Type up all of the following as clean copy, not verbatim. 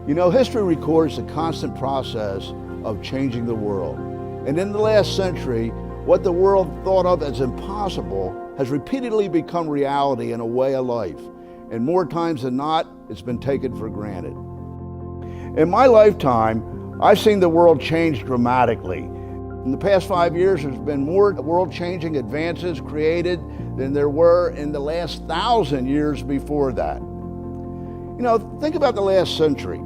You know, history records the constant process of changing the world. And in the last century, what the world thought of as impossible has repeatedly become reality in a way of life. And more times than not, it's been taken for granted. In my lifetime, I've seen the world change dramatically. In the past 5 years, there's been more world-changing advances created than there were in the last 1,000 years before that. You know, think about the last century.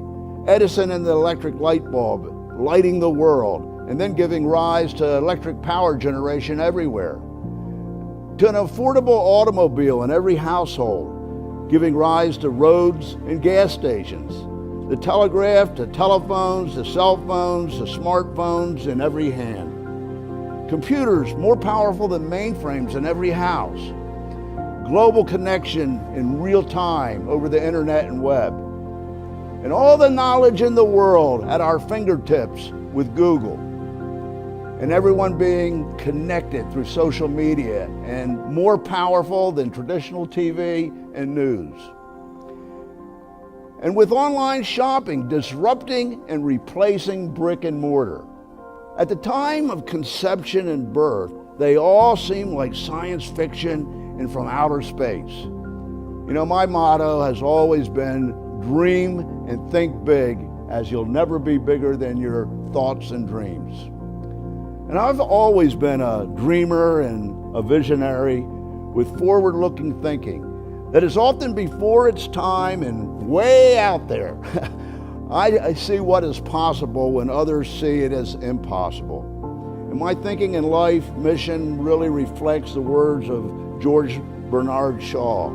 Edison and the electric light bulb lighting the world and then giving rise to electric power generation everywhere. To an affordable automobile in every household, giving rise to roads and gas stations. The telegraph, to telephones, to cell phones, to smartphones in every hand. Computers more powerful than mainframes in every house. Global connection in real time over the internet and web. And all the knowledge in the world at our fingertips with Google. And everyone being connected through social media and more powerful than traditional TV and news. And with online shopping disrupting and replacing brick and mortar. At the time of conception and birth, they all seem like science fiction and from outer space. You know, my motto has always been dream and think big, as you'll never be bigger than your thoughts and dreams. And I've always been a dreamer and a visionary with forward-looking thinking that is often before its time and way out there. I see what is possible when others see it as impossible. And my thinking in life mission really reflects the words of George Bernard Shaw.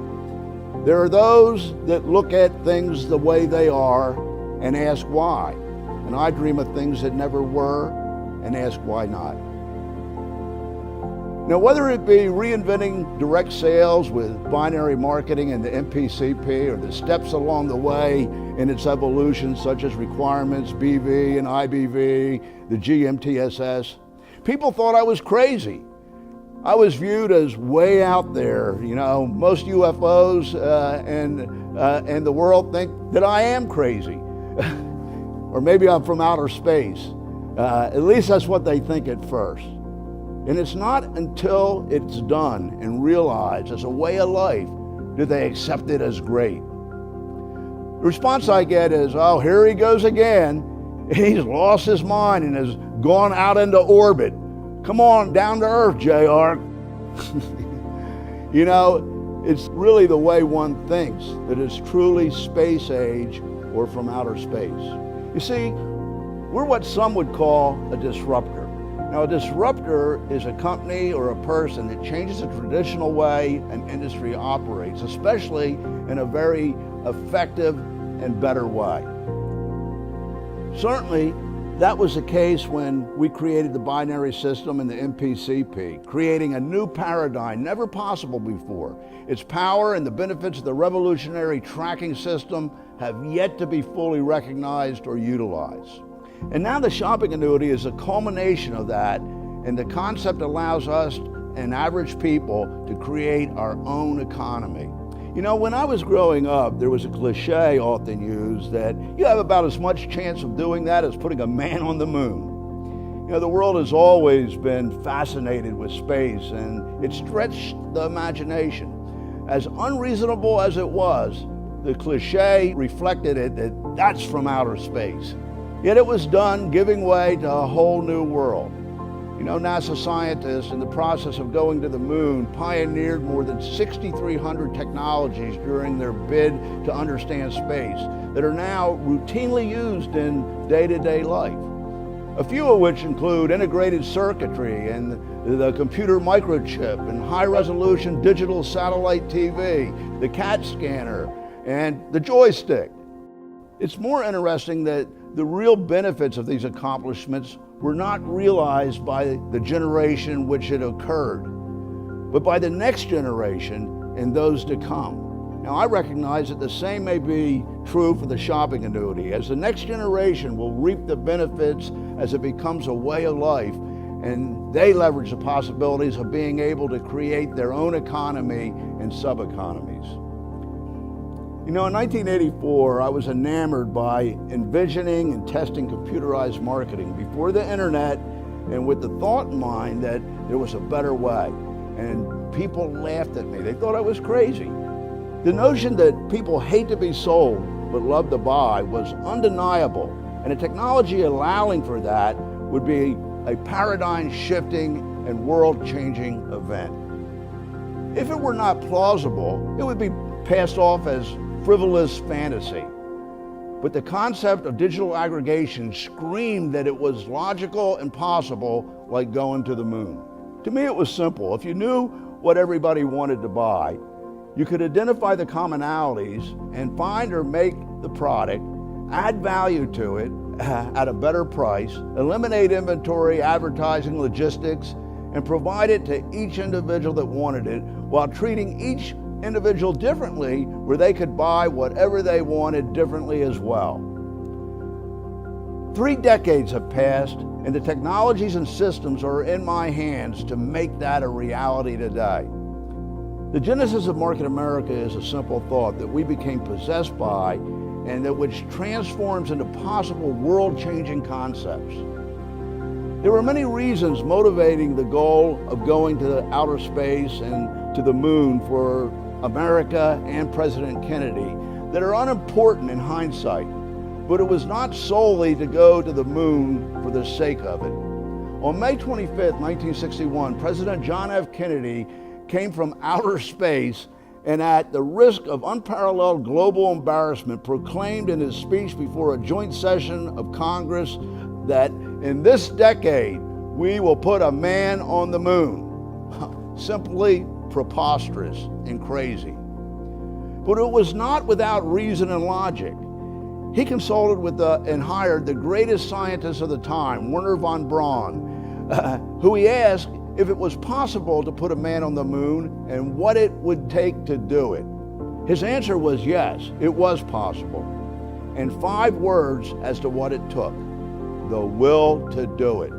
There are those that look at things the way they are and ask why. And I dream of things that never were and ask why not. Now, whether it be reinventing direct sales with binary marketing and the MPCP, or the steps along the way in its evolution, such as requirements, BV and IBV, the GMTSS, people thought I was crazy. I was viewed as way out there. You know, most UFOs and the world think that I am crazy. Or maybe I'm from outer space. At least that's what they think at first. And it's not until it's done and realized as a way of life do they accept it as great. The response I get is, oh, here he goes again. He's lost his mind and has gone out into orbit. Come on, down to earth, JR. You know, it's really the way one thinks that is truly space age or from outer space. You see, we're what some would call a disruptor. Now, a disruptor is a company or a person that changes the traditional way an industry operates, especially in a very effective and better way. Certainly, that was the case when we created the binary system and the MPCP, creating a new paradigm never possible before. Its power and the benefits of the revolutionary tracking system have yet to be fully recognized or utilized. And now the shopping annuity is a culmination of that, and the concept allows us and average people to create our own economy. You know, when I was growing up, there was a cliche often used that you have about as much chance of doing that as putting a man on the moon. You know, the world has always been fascinated with space, and it stretched the imagination. As unreasonable as it was, the cliche reflected it that that's from outer space. Yet it was done giving way to a whole new world. You know, NASA scientists in the process of going to the moon pioneered more than 6,300 technologies during their bid to understand space that are now routinely used in day-to-day life. A few of which include integrated circuitry and the computer microchip and high-resolution digital satellite TV, the CAT scanner, and the joystick. It's more interesting that the real benefits of these accomplishments were not realized by the generation which it occurred, but by the next generation and those to come. Now, I recognize that the same may be true for the shopping annuity, as the next generation will reap the benefits as it becomes a way of life, and they leverage the possibilities of being able to create their own economy and sub-economies. You know, in 1984, I was enamored by envisioning and testing computerized marketing before the internet, and with the thought in mind that there was a better way. And people laughed at me. They thought I was crazy. The notion that people hate to be sold but love to buy was undeniable, and a technology allowing for that would be a paradigm-shifting and world-changing event. If it were not plausible, it would be passed off as frivolous fantasy. But the concept of digital aggregation screamed that it was logical and possible, like going to the moon. To me, it was simple. If you knew what everybody wanted to buy, you could identify the commonalities and find or make the product, add value to it at a better price, eliminate inventory, advertising, logistics, and provide it to each individual that wanted it, while treating each individual differently, where they could buy whatever they wanted differently as well. 3 decades have passed, and the technologies and systems are in my hands to make that a reality today. The genesis of Market America is a simple thought that we became possessed by, and that which transforms into possible world-changing concepts. There were many reasons motivating the goal of going to outer space and to the moon for America and President Kennedy that are unimportant in hindsight, but it was not solely to go to the moon for the sake of it. On May 25th, 1961, President John F. Kennedy came from outer space and, at the risk of unparalleled global embarrassment, proclaimed in his speech before a joint session of Congress that in this decade we will put a man on the moon. Simply preposterous and crazy. But it was not without reason and logic. He consulted with and hired the greatest scientist of the time, Wernher von Braun, who he asked if it was possible to put a man on the moon and what it would take to do it. His answer was yes, it was possible, and 5 words as to what it took: the will to do it.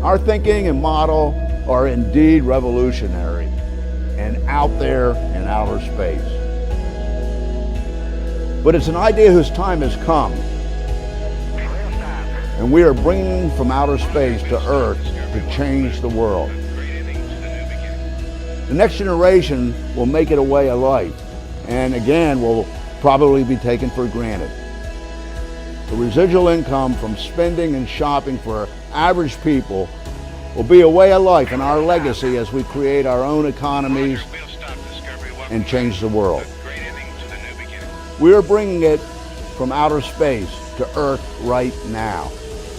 Our thinking and model are indeed revolutionary and out there in outer space. But it's an idea whose time has come, and we are bringing from outer space to Earth to change the world. The next generation will make it a way of life, and again will probably be taken for granted. The residual income from spending and shopping for average people will be a way of life and our legacy as we create our own economies and change the world. We are bringing it from outer space to Earth right now.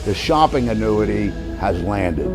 The shopping annuity has landed.